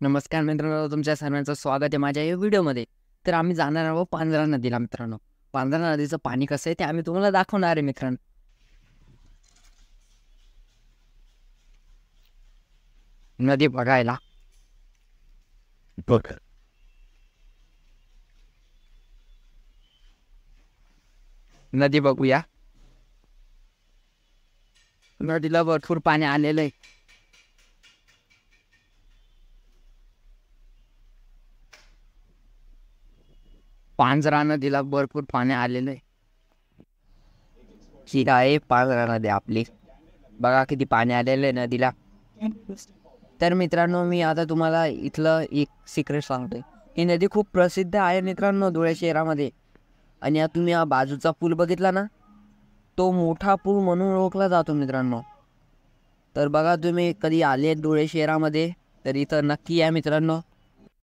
नमस्कार मित्रांनो, तुमच्या सर्वांचं स्वागत आहे माझ्या या व्हिडिओमध्ये. तर आम्ही जाणार आहोत पांझरा नदीला मित्रांनो. पांझरा नदीचं पाणी कसं आहे ते आम्ही तुम्हाला दाखवणार आहे मित्रांनो. नदी बघायला. बघ. नदी बघूया. नदीला भरपूर पाणी आलेलं आहे. पांझरा नदीला भरपूर पाणी आलेलं आहे. ही आहे पांझरा नदी आपली. बघा किती पाणी आलेलं आहे नदीला. तर मित्रांनो, मी आता तुम्हाला इथलं एक सिक्रेट सांगतोय. ही नदी खूप प्रसिद्ध आहे मित्रांनो धुळे शहरामध्ये. आणि आता तुम्ही हा बाजूचा पूल बघितला ना, तो मोठा पूल म्हणून ओळखला जातो मित्रांनो. तर बघा, तुम्ही कधी आले धुळे शहरामध्ये तर इथं नक्की या मित्रांनो.